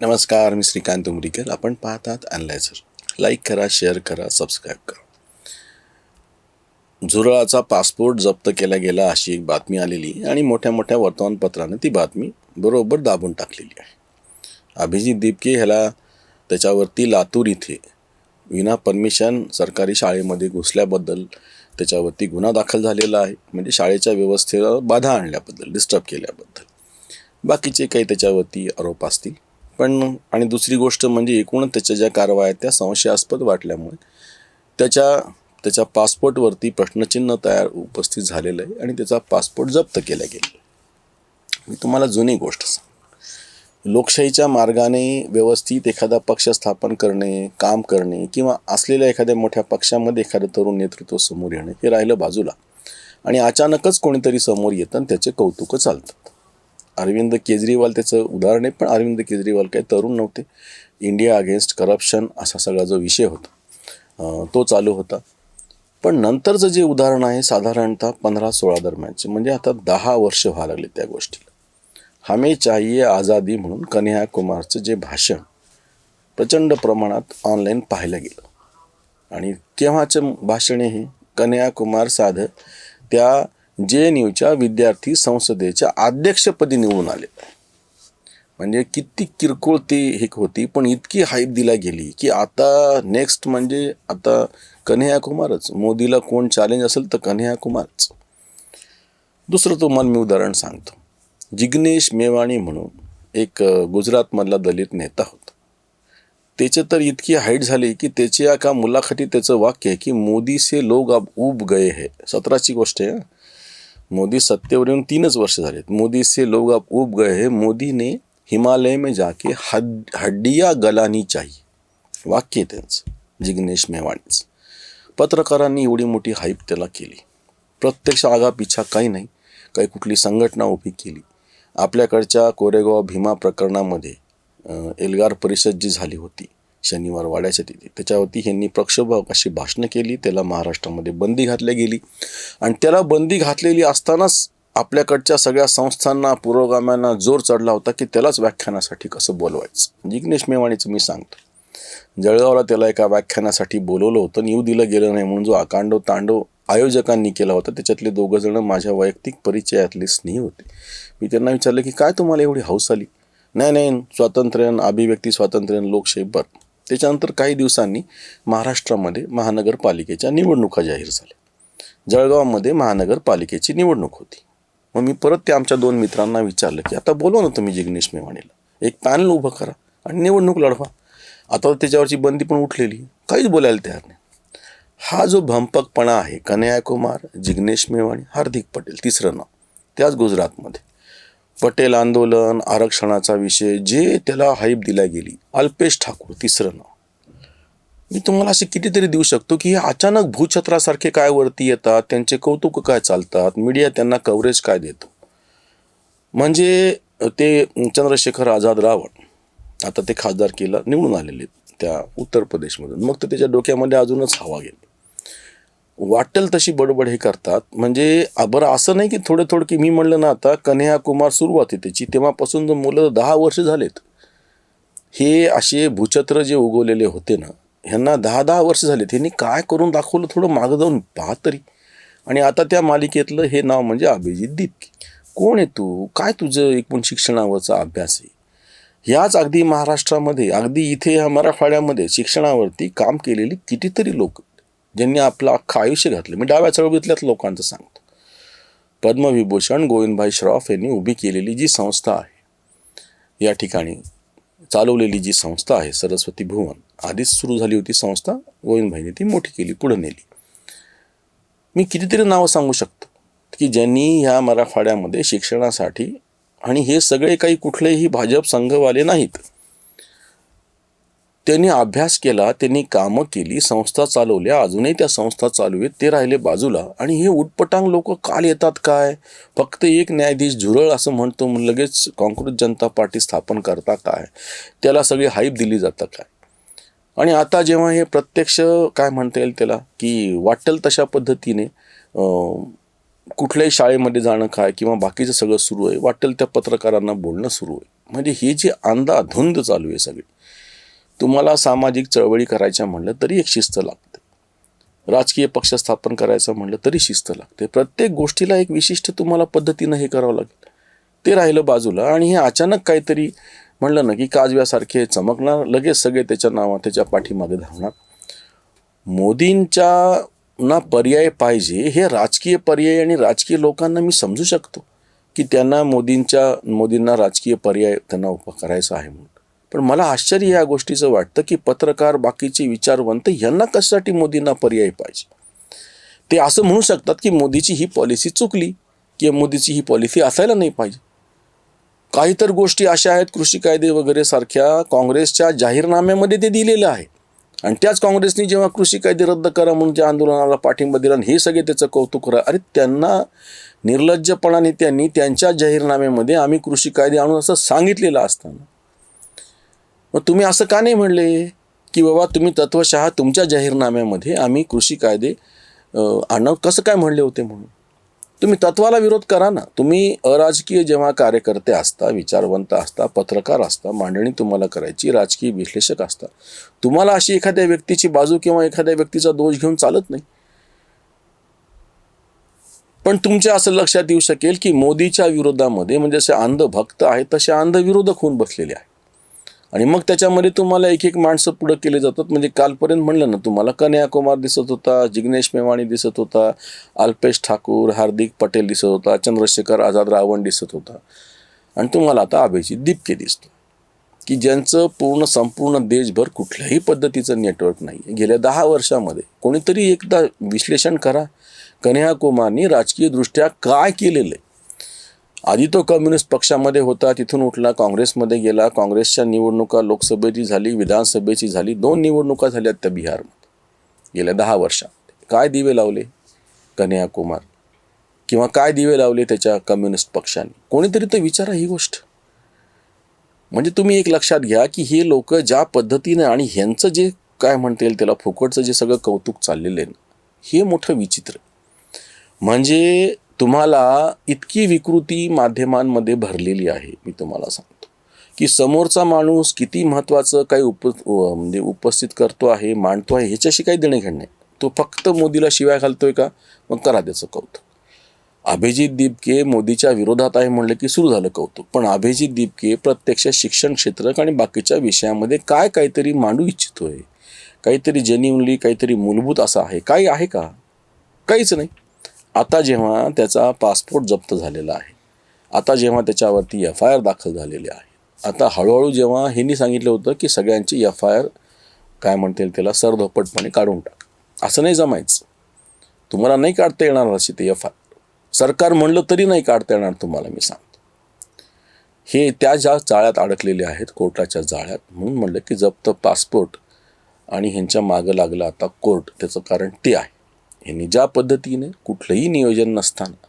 नमस्कार, मी श्रीकांत उमरीकर. आपण पाहतात अनलायझर. लाईक करा, शेअर करा, सबस्क्राईब करा. झुरळाचा पासपोर्ट जप्त केला गेला अशी एक बातमी आलेली आणि मोठ्या मोठ्या वर्तमानपत्रानं ती बातमी बरोबर दाबून टाकलेली आहे. अभिजित दिपके ह्याला त्याच्यावरती लातूर इथे विना परमिशन सरकारी शाळेमध्ये घुसल्याबद्दल त्याच्यावरती गुन्हा दाखल झालेला आहे. म्हणजे शाळेच्या व्यवस्थेला बाधा आणल्याबद्दल, डिस्टर्ब केल्याबद्दल. बाकीचे काही त्याच्यावरती आरोप असतील. पण आणि दुसरी गोष्ट म्हणजे एकूणच त्याच्या ज्या कारवाया त्या संशयास्पद वाटल्यामुळे त्याच्या पासपोर्टवरती प्रश्नचिन्ह उपस्थित झालेलं आहे आणि त्याचा पासपोर्ट जप्त केला गेला. मी तुम्हाला जुनी गोष्ट सांग. लोकशाहीच्या मार्गाने व्यवस्थित एखादा पक्ष स्थापन करणे, काम करणे किंवा असलेल्या एखाद्या मोठ्या पक्षामध्ये एखादं तरुण नेतृत्व समोर येणं हे राहिलं बाजूला आणि अचानकच कोणीतरी समोर येतं आणि त्याचे कौतुकं चालतात. अरविंद केजरीवाल त्याचं उदाहरण आहे, पण अरविंद केजरीवाल काही तरुण नव्हते. इंडिया अगेन्स्ट करप्शन असा सगळा जो विषय होता तो चालू होता. पण नंतरचं जे उदाहरण आहे साधारणतः 15-16 दरम्यानचे, म्हणजे आता 10 वर्ष व्हायला लागले त्या गोष्टीला. हमें चाहिए आझादी म्हणून कन्हैया कुमारचं जे भाषण प्रचंड प्रमाणात ऑनलाईन पाहायला गेलं. आणि केव्हाचं भाषण हे? कन्हैया कुमार साधं त्या JNUच्या विद्यार्थी संसदेच्या अध्यक्षपदी निवडून आले. म्हणजे किती किरकोळ ती हिक होती, पण इतकी हाईप दिला गेली की आता नेक्स्ट म्हणजे आता कन्हैया कुमारच. मोदीला कोण चॅलेंज असेल तर कन्हैया कुमारच. दुसरं तुम्हाला मी उदाहरण सांगतो. जिग्नेश मेवाणी म्हणून एक गुजरातमधला दलित नेता होता. त्याचे तर इतकी हाईट झाली की त्याच्या एका मुलाखतीत त्याचं वाक्य आहे की मोदी से लोग अब उब गए है. 17ची गोष्ट आहे. मोदी सत्तेवर येऊन 3च वर्ष झालेत. मोदी से लोग अब उब गए है. मोदी ने हिमालय में जाके हड्डियां गलानी चाहिए. वाक्य आहे त्यांचं, जिग्नेश मेवाणीच. पत्रकारांनी एवढी मोठी हाईप त्याला केली. प्रत्यक्ष आगापिछा काही नाही. काही कुठली संघटना उभी केली. आपल्याकडच्या कोरेगाव भीमा प्रकरणामध्ये एल्गार परिषद जी झाली होती शनिवार वाड्याच्या तिथे, त्याच्यावरती ह्यांनी प्रक्षोभक अशी भाषणं केली. त्याला महाराष्ट्रामध्ये बंदी घातली गेली आणि त्याला बंदी घातलेली असतानाच आपल्याकडच्या सगळ्या संस्थांना, पुरोगाम्यांना जोर चढला होता की त्यालाच व्याख्यानासाठी कसं बोलवायचं. जिग्नेश मेवाणीचं मी सांगतो. जळगावला त्याला एका व्याख्यानासाठी बोलवलं होतं आणि येऊ दिलं गेलं नाही म्हणून जो आकांडो तांडव आयोजकांनी केला होता त्याच्यातले 2 जण माझ्या वैयक्तिक परिचयातले स्नेही होते. मी त्यांना विचारलं की काय तुम्हाला एवढी हौस आली? नाही, स्वातंत्र्य, अभिव्यक्ती स्वातंत्र्य, लोकशाही. बरं. त्याच्यानंतर काही दिवसांनी महाराष्ट्रामध्ये महानगरपालिकेच्या निवडणुका जाहीर झाल्या. जळगावमध्ये महानगरपालिकेची निवडणूक होती. मग मी परत त्या आमच्या 2 मित्रांना विचारलं की आता बोलवा ना तुम्ही जिग्नेश मेवाणीला, एक पॅनल उभं करा आणि निवडणूक लढवा. आता त्याच्यावरची बंदी पण उठलेली, काहीच बोलायला तयार नाही. हा जो भंपकपणा आहे, कन्हैया कुमार, जिग्नेश मेवाणी, हार्दिक पटेल तिसरं नाव, त्याच गुजरातमध्ये पटेल आंदोलन, आरक्षणाचा विषय जे त्याला हाईप दिला गेली, अल्पेश ठाकूर तिसरं नाव. मी तुम्हाला असे कितीतरी देऊ शकतो की हे अचानक भूछत्रासारखे काय वरती येतात, त्यांचे कौतुक काय चालतात, मीडिया त्यांना कव्हरेज काय देतो. म्हणजे ते चंद्रशेखर आझाद रावण आता ते खासदारकीला निवडून आलेले त्या उत्तर प्रदेशमधून. मग तर त्याच्या डोक्यामध्ये अजूनच हवा गेली. वाटेल तशी बडबड हे करतात. म्हणजे बरं असं नाही की थोडं की मी म्हणलं ना आता कन्हैया कुमार सुरुवात आहे त्याची, तेव्हापासून मुलं 10 वर्ष झालेत. हे असे भूछत्र जे उगवलेले होते ना, ह्यांना 10 वर्ष झालेत. ह्यांनी काय करून दाखवलं थोडं मागं जाऊन पहा तरी. आणि आता त्या मालिकेतलं हे नाव म्हणजे अभिजित दिपके. कोण आहे तू? काय तुझं एकूण शिक्षणावरचा अभ्यास आहे? ह्याच अगदी महाराष्ट्रामध्ये, अगदी इथे ह्या मराठवाड्यामध्ये शिक्षणावरती काम केलेली कितीतरी लोक ज्यांनी आपलं अख्खं आयुष्य घातलं. मी डाव्या चळवळीतल्याच लोकांचं सांगतो. पद्मविभूषण गोविंदभाई श्रॉफ यांनी उभी केलेली जी संस्था आहे, या ठिकाणी चालवलेली जी संस्था आहे सरस्वती भुवन, आधीच सुरू झाली होती संस्था, गोविंदभाईने ती मोठी केली, पुढे नेली. मी कितीतरी नावं सांगू शकतो की ज्यांनी ह्या मराठवाड्यामध्ये शिक्षणासाठी, आणि हे सगळे काही कुठलेही भाजप संघवाले नाहीत, त्यांनी अभ्यास केला, त्यांनी कामं केली, संस्था चालवल्या, अजूनही त्या संस्था चालू आहेत, ते राहिले बाजूला. आणि हे उटपटांग लोक काल येतात काय? फक्त एक न्यायाधीश झुरळ असं म्हणतो लगेच काँग्रेस जनता पार्टी स्थापन करता काय? त्याला सगळी हाईप दिली जातं काय? आणि आता जेव्हा हे प्रत्यक्ष काय म्हणता येईल त्याला की वाटेल तशा पद्धतीने कुठल्याही शाळेमध्ये जाणं काय किंवा बाकीचं सगळं सुरू आहे, वाटेल त्या पत्रकारांना बोलणं सुरू आहे. म्हणजे ही जी अंधाधुंद चालू आहे सगळी. तुम्हाला सामाजिक चळवळी करायच्या म्हणलं तरी एक शिस्त लागते, राजकीय पक्ष स्थापन करायचं म्हणलं तरी शिस्त लागते. प्रत्येक गोष्टीला एक विशिष्ट तुम्हाला पद्धतीनं हे करावं लागेल. ते राहिलं बाजूला आणि हे अचानक काहीतरी म्हणलं ना की काजव्यासारखे चमकणार, लगेच सगळे त्याच्या पाठीमागे धावणार. मोदींच्या ना पर्याय पाहिजे, हे राजकीय पर्याय आणि राजकीय लोकांना मी समजू शकतो की त्यांना मोदींना राजकीय पर्याय त्यांना उभा करायचा आहे म्हणून. पण मला आश्चर्य या गोष्टीचं वाटतं की पत्रकार, बाकीचे विचारवंत यांना कशासाठी मोदींना पर्याय पाहिजे. ते असं म्हणू शकतात की मोदीची ही पॉलिसी चुकली किंवा मोदीची ही पॉलिसी असायला नाही पाहिजे. काही तर गोष्टी अशा आहेत, कृषी कायदे वगैरे सारख्या काँग्रेसच्या जाहीरनाम्यामध्ये ते दिलेलं आहे आणि त्याच काँग्रेसने जेव्हा कृषी कायदे रद्द करा म्हणून त्या आंदोलनाला पाठिंबा दिला आणि हे सगळे त्याचं कौतुक करा. अरे त्यांना निर्लज्जपणाने त्यांनी त्यांच्या जाहीरनाम्यामध्ये आम्ही कृषी कायदे आणून असं सांगितलेलं असताना मग तुम्ही असं का नाही म्हणले की बाबा तुम्ही तत्वशः तुमच्या जाहीरनाम्यामध्ये आम्ही कृषी कायदे आणणं कसं काय म्हणले होते म्हणून. तुम्ही तत्वाला विरोध करा ना. तुम्ही अराजकीय जेव्हा कार्यकर्ते असता, विचारवंत असता, पत्रकार असता, मांडणी तुम्हाला करायची, राजकीय विश्लेषक असता, तुम्हाला अशी एखाद्या व्यक्तीची बाजू किंवा एखाद्या व्यक्तीचा दोष घेऊन चालत नाही. पण तुमच्या असं लक्षात येऊ शकेल की मोदीच्या विरोधामध्ये म्हणजे असे अंध भक्त आहेत तसे अंध विरोधक होऊन बसलेले आहेत आणि मग त्याच्यामध्ये तुम्हाला एक एक माणसं पुढं केले जातात. म्हणजे कालपर्यंत म्हणलं ना तुम्हाला कन्हैया कुमार दिसत होता, जिग्नेश मेवाणी दिसत होता, अल्पेश ठाकूर, हार्दिक पटेल दिसत होता, चंद्रशेखर आझाद रावण दिसत होता आणि तुम्हाला आता अभिजित दिपके दिसतो की ज्यांचं संपूर्ण देशभर कुठल्याही पद्धतीचं नेटवर्क नाही. गेल्या 10 वर्षामध्ये कोणीतरी एकदा विश्लेषण करा, कन्हैया कुमारनी राजकीयदृष्ट्या काय केलेलं आहे. आधी तो कम्युनिस्ट पक्षामध्ये होता, तिथून उठला, काँग्रेसमध्ये गेला, काँग्रेसच्या निवडणुका लोकसभेची झाली, विधानसभेची झाली, 2 निवडणुका झाल्या त्या बिहारमध्ये गेल्या 10 वर्षात. काय दिवे लावले कन्हैया कुमार किंवा काय दिवे लावले त्याच्या कम्युनिस्ट पक्षाने, कोणीतरी तर विचारा ही गोष्ट. म्हणजे तुम्ही एक लक्षात घ्या की हे लोक ज्या पद्धतीने आणि ह्यांचं जे काय म्हणता येईल त्याला फुकटचं जे सगळं कौतुक चाललेलं आहे हे मोठं विचित्र. म्हणजे तुम्हाला इतकी विकृती माध्यमांमध्ये भरलेली आहे, मी तुम्हाला सांगतो की समोरचा माणूस किती महत्त्वाचं काही म्हणजे उपस्थित करतो आहे, मांडतो आहे, ह्याच्याशी काही देणे घेणे नाही. तो फक्त मोदीला शिवाय घालतोय का, मग करा त्याचं कौतुक. अभिजित दिपके मोदीच्या विरोधात आहे म्हणलं की सुरू झालं कौतुक. पण अभिजित दिपके प्रत्यक्ष शिक्षण क्षेत्र आणि बाकीच्या विषयामध्ये काहीतरी मांडू इच्छितोय, काहीतरी जेन्युइनली काहीतरी मूलभूत असं आहे, काही आहे का, काहीच नाही. आता जेव्हा त्याचा पासपोर्ट जप्त झालेला आहे, आता जेव्हा त्याच्यावरती FIR दाखल झालेली आहे, आता हळूहळू जेव्हा ह्यांनी सांगितलं होतं की सगळ्यांची FIR काय म्हणता येईल त्याला सरधोपटपणे काढून टाक, असं नाही जमायचं, तुम्हाला नाही काढता येणार अशी ते FIR. सरकार म्हणलं तरी नाही काढता येणार तुम्हाला, मी सांगतो. हे त्या ज्या जाळ्यात अडकलेले आहेत, कोर्टाच्या जाळ्यात, म्हणून म्हणलं की जप्त पासपोर्ट आणि ह्यांच्या मागं लागलं आता कोर्ट. त्याचं कारण ते आहे, ह्यांनी ज्या पद्धतीने कुठलंही नियोजन नसताना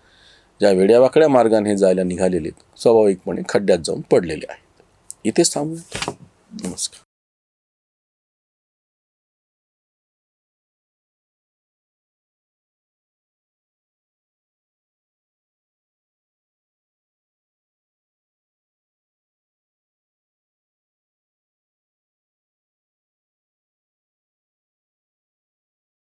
ज्या वेड्यावाकड्या मार्गाने हे जायला निघालेले स्वाभाविकपणे खड्ड्यात जाऊन पडलेले आहेत. इथेच थांबूया. नमस्कार.